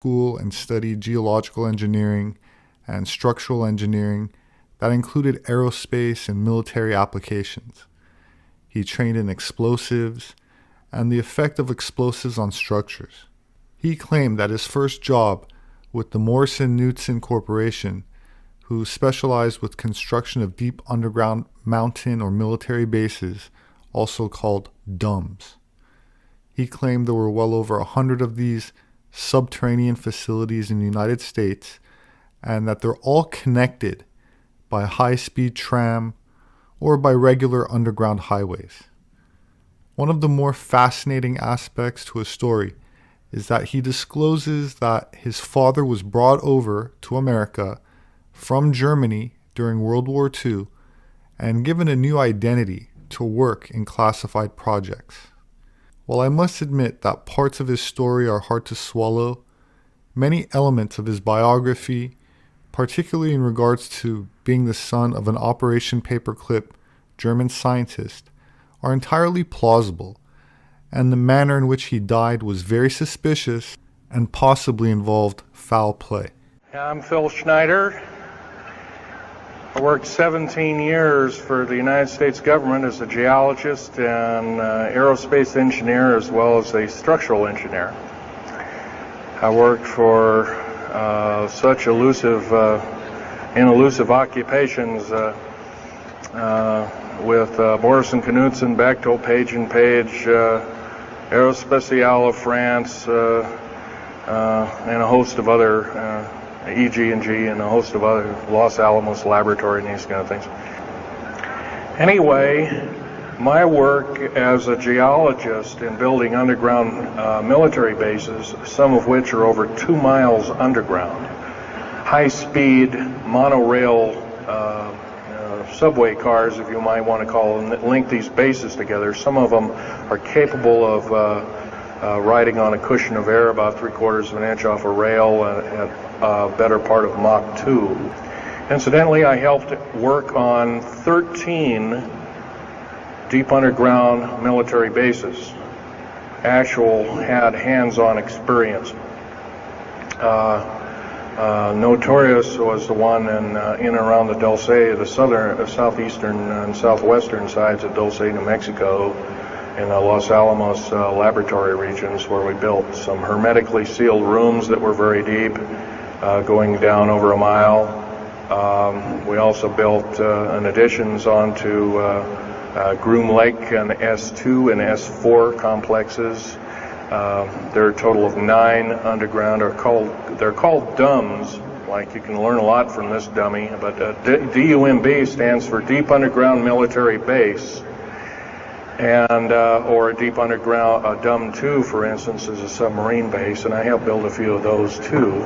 school and studied geological engineering and structural engineering that included aerospace and military applications. He trained in explosives and the effect of explosives on structures. He claimed that his first job with the Morrison-Knudsen Corporation, who specialized with construction of deep underground mountain or military bases, also called DUMBs. He claimed there were well over 100 of these subterranean facilities in the United States, and that they're all connected by high-speed tram or by regular underground highways. One of the more fascinating aspects to his story is that he discloses that his father was brought over to America from Germany during World War II and given a new identity to work in classified projects. While I must admit that parts of his story are hard to swallow, many elements of his biography, particularly in regards to being the son of an Operation Paperclip German scientist, are entirely plausible, and the manner in which he died was very suspicious and possibly involved foul play. I'm Phil Schneider. I worked 17 years for the United States government as a geologist and aerospace engineer, as well as a structural engineer. I worked for such elusive occupations with Morrison-Knudsen, Bechtel, Page & Page, Aerospatiale of France, and a host of other EG&G and a host of other, Los Alamos Laboratory and these kind of things. Anyway, my work as a geologist in building underground military bases, some of which are over 2 miles underground, high-speed monorail subway cars, if you might want to call them, that link these bases together. Some of them are capable of riding on a cushion of air about 3/4 of an inch off a rail at a better part of Mach 2. Incidentally, I helped work on 13 deep underground military bases. Had hands-on experience. Notorious was the one in and around the Dulce, the southeastern and southwestern sides of Dulce, New Mexico, in the Los Alamos laboratory regions, where we built some hermetically sealed rooms that were very deep, going down over a mile. We also built additions onto Groom Lake and S2 and S4 complexes. There are a total of 9 underground. They're called DUMBs. Like, you can learn a lot from this dummy, but DUMB stands for Deep Underground Military Base, and or a deep underground DUM2, for instance, is a submarine base, and I helped build a few of those too,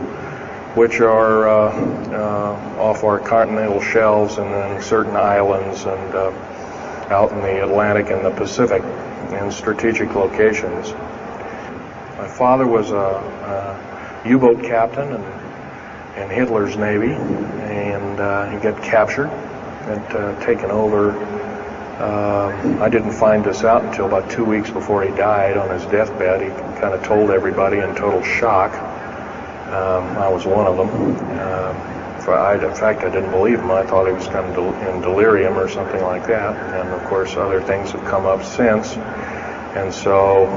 which are off our continental shelves and then certain islands and out in the Atlantic and the Pacific in strategic locations. My father was a U-boat captain in Hitler's Navy, and he got captured and taken over. I didn't find this out until about 2 weeks before he died on his deathbed. He kind of told everybody in total shock. I was one of them. In fact, I didn't believe him. I thought he was kind of in delirium or something like that. And of course, other things have come up since. And so,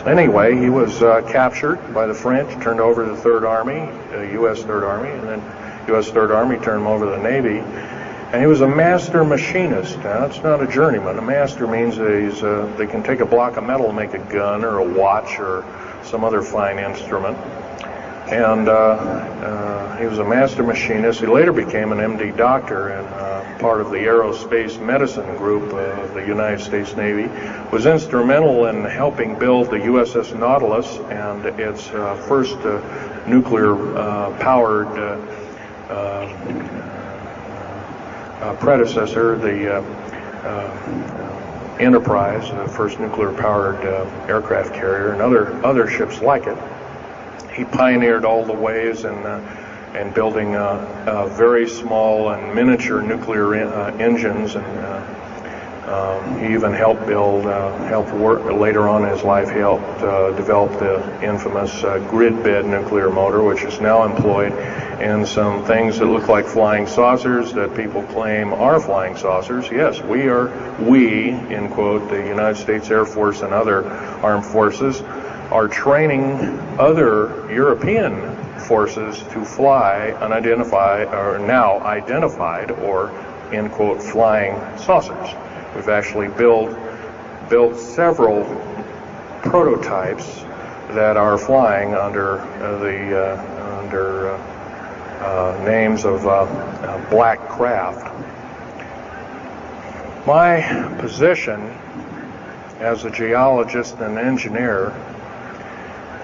anyway, he was captured by the French, turned over to the Third Army, U.S. Third Army, and then U.S. Third Army turned him over to the Navy. And he was a master machinist. Now, it's not a journeyman. A master means they can take a block of metal and make a gun or a watch or some other fine instrument. And he was a master machinist. He later became an MD doctor and part of the aerospace medicine group of the United States Navy. Was instrumental in helping build the USS Nautilus and its first nuclear-powered predecessor, the Enterprise, the first nuclear-powered aircraft carrier, and other ships like it. He pioneered all the ways in building very small and miniature nuclear engines and He even helped later on in his life, he helped develop the infamous grid bed nuclear motor, which is now employed in some things that look like flying saucers that people claim are flying saucers. Yes, we, in quote, the United States Air Force and other armed forces, are training other European forces to fly unidentified, or now identified, or, in quote, flying saucers. We've actually built several prototypes that are flying under names of black craft. My position as a geologist and engineer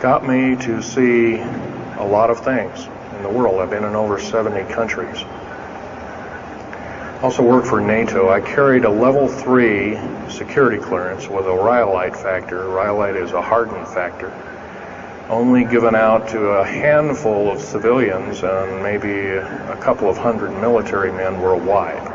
got me to see a lot of things in the world. I've been in over 70 countries. Also worked for NATO. I carried a level 3 security clearance with a rhyolite factor. Rhyolite is a hardened factor, only given out to a handful of civilians and maybe a couple of hundred military men worldwide.